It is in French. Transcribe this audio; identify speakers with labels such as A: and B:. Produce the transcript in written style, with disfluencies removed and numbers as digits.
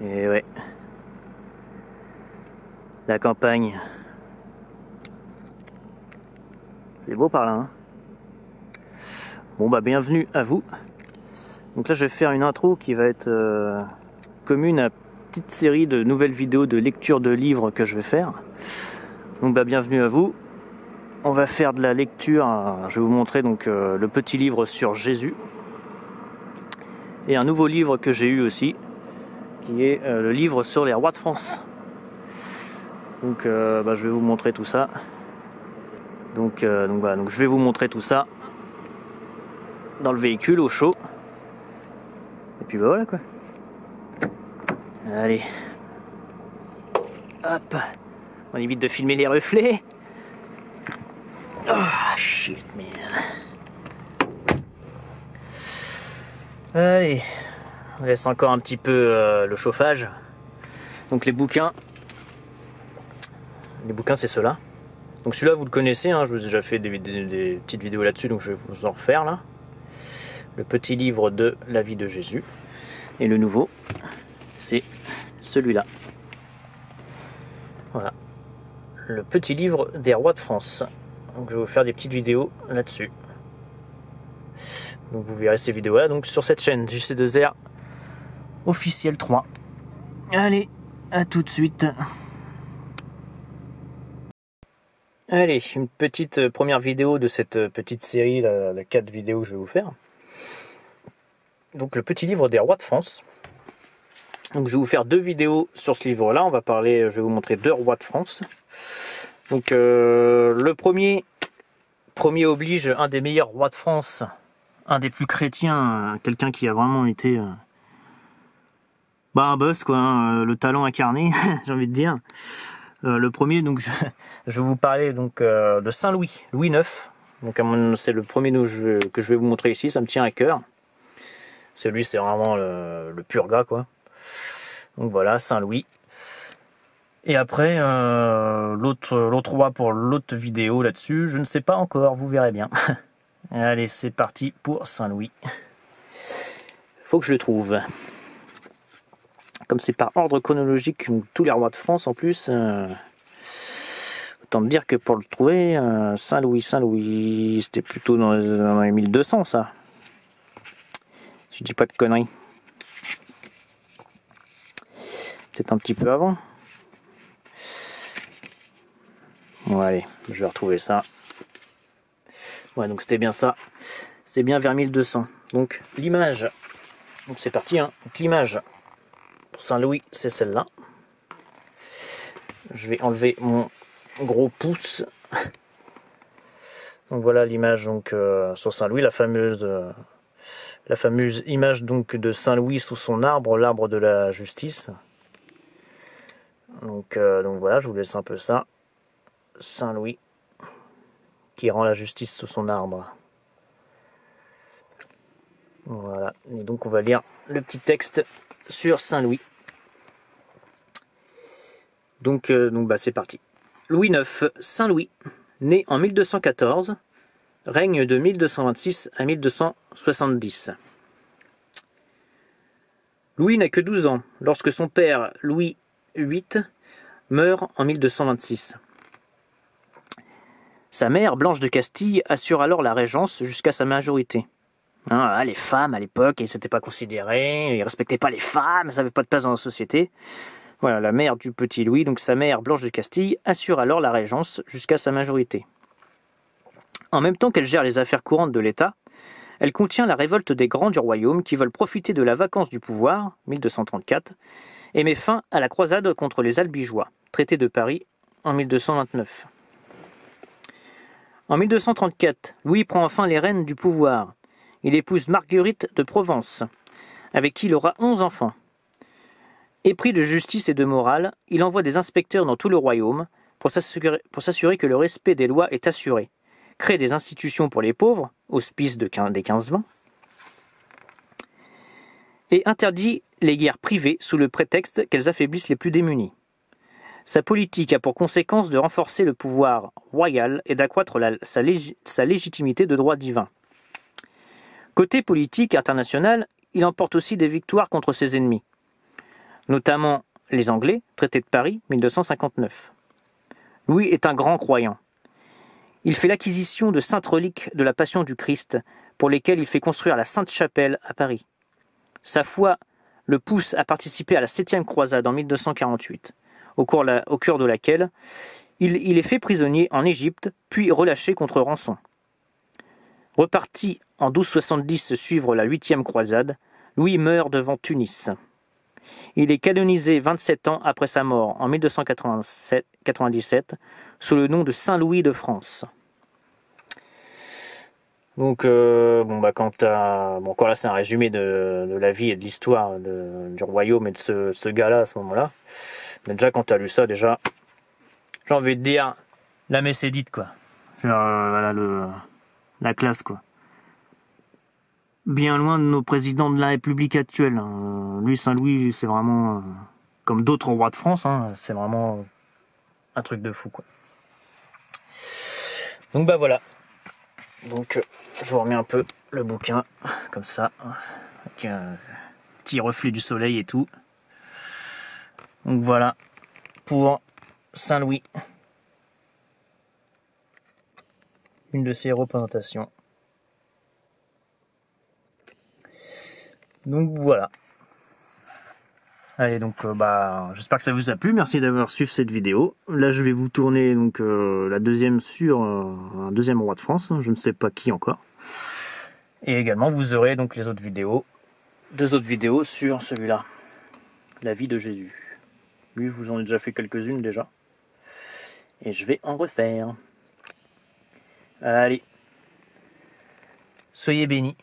A: Et ouais. La campagne. C'est beau par là, hein. Bon bah bienvenue à vous. Donc là je vais faire une intro qui va être commune à une petite série de nouvelles vidéos de lecture de livres que je vais faire. Donc bah bienvenue à vous. On va faire de la lecture, je vais vous montrer donc le petit livre sur Jésus. Et un nouveau livre que j'ai eu aussi, qui est le livre sur les rois de France. Donc je vais vous montrer tout ça. Donc je vais vous montrer tout ça dans le véhicule au chaud. Et puis bah voilà quoi. Allez. Hop. On évite de filmer les reflets. Oh shit man. Allez. On laisse encore un petit peu le chauffage. Donc les bouquins. Les bouquins c'est ceux-là. Donc celui-là vous le connaissez, hein, je vous ai déjà fait des petites vidéos là-dessus, donc je vais vous en refaire là. Le petit livre de la vie de Jésus. Et le nouveau, c'est celui-là. Voilà. Le petit livre des rois de France. Donc je vais vous faire des petites vidéos là-dessus. Donc vous verrez ces vidéos-là donc sur cette chaîne JC2R officiel 3. Allez, à tout de suite. Allez, une petite première vidéo de cette petite série, la 4 vidéos que je vais vous faire. Donc le petit livre des rois de France. Donc je vais vous faire 2 vidéos sur ce livre-là. On va parler, je vais vous montrer 2 rois de France. Donc le premier oblige un des meilleurs rois de France, un des plus chrétiens, quelqu'un qui a vraiment été un boss quoi, hein, le talent incarné, j'ai envie de dire. Le premier, donc je vais vous parler donc de Saint Louis, Louis IX. Donc c'est le premier que je vais vous montrer ici, ça me tient à cœur. Celui c'est vraiment le pur gars quoi. Donc voilà, Saint Louis. Et après l'autre roi pour l'autre vidéo là-dessus, je ne sais pas encore, vous verrez bien. Allez, c'est parti pour Saint Louis. Faut que je le trouve. Comme c'est par ordre chronologique, tous les rois de France en plus, autant me dire que pour le trouver, Saint-Louis, c'était plutôt dans les 1200 ça. Je dis pas de conneries. Peut-être un petit peu avant. Bon allez, je vais retrouver ça. Ouais donc c'était bien ça. C'est bien vers 1200. Donc l'image. Donc c'est parti hein. Donc l'image. Saint-Louis, c'est celle-là. Je vais enlever mon gros pouce. Donc voilà l'image donc sur Saint-Louis, la fameuse image donc de Saint-Louis sous son arbre, l'arbre de la justice. Donc voilà, je vous laisse un peu ça. Saint-Louis qui rend la justice sous son arbre. Voilà, et donc on va lire le petit texte sur Saint-Louis. Donc c'est parti. Louis IX, Saint-Louis, né en 1214, règne de 1226 à 1270. Louis n'a que 12 ans lorsque son père Louis VIII meurt en 1226. Sa mère, Blanche de Castille, assure alors la régence jusqu'à sa majorité. Hein, les femmes à l'époque, elles ne s'étaient pas considérées, ils ne respectaient pas les femmes, elles n'avaient pas de place dans la société. Voilà, la mère du petit Louis, donc sa mère Blanche de Castille, assure alors la régence jusqu'à sa majorité. En même temps qu'elle gère les affaires courantes de l'État, elle contient la révolte des grands du royaume qui veulent profiter de la vacance du pouvoir, 1234, et met fin à la croisade contre les Albigeois, traité de Paris en 1229. En 1234, Louis prend enfin les rênes du pouvoir. Il épouse Marguerite de Provence, avec qui il aura 11 enfants. Épris de justice et de morale, il envoie des inspecteurs dans tout le royaume pour s'assurer que le respect des lois est assuré, crée des institutions pour les pauvres, hospices des 15-20, et interdit les guerres privées sous le prétexte qu'elles affaiblissent les plus démunis. Sa politique a pour conséquence de renforcer le pouvoir royal et d'accroître sa légitimité de droit divin. Côté politique international, il emporte aussi des victoires contre ses ennemis. notamment les Anglais, traité de Paris, 1259. Louis est un grand croyant. Il fait l'acquisition de saintes reliques de la Passion du Christ, pour lesquelles il fait construire la Sainte-Chapelle à Paris. Sa foi le pousse à participer à la 7e croisade en 1248, au cours de laquelle il est fait prisonnier en Égypte, puis relâché contre rançon. Reparti en 1270 suivre la 8e croisade, Louis meurt devant Tunis. Il est canonisé 27 ans après sa mort en 1297 sous le nom de Saint Louis de France. Donc, encore là, c'est un résumé de la vie et de l'histoire du royaume et de ce gars-là à ce moment-là. Mais déjà, quand tu as lu ça, déjà, j'ai envie de dire, la messe est dite, quoi. Voilà, la classe, quoi. Bien loin de nos présidents de la République actuelle. Lui, Saint-Louis, c'est vraiment, comme d'autres rois de France, c'est vraiment un truc de fou, quoi. Donc, voilà. Donc, je vous remets un peu le bouquin, comme ça, avec un petit reflet du soleil et tout. Donc, voilà, pour Saint-Louis. Une de ses représentations. Donc voilà. Allez, donc j'espère que ça vous a plu. Merci d'avoir suivi cette vidéo. Là, je vais vous tourner donc la deuxième sur un deuxième roi de France. Je ne sais pas qui encore. Et également, vous aurez donc les autres vidéos, 2 autres vidéos sur celui-là, la vie de Jésus. Lui, je vous en ai déjà fait quelques-unes déjà. Et je vais en refaire. Allez. Soyez bénis.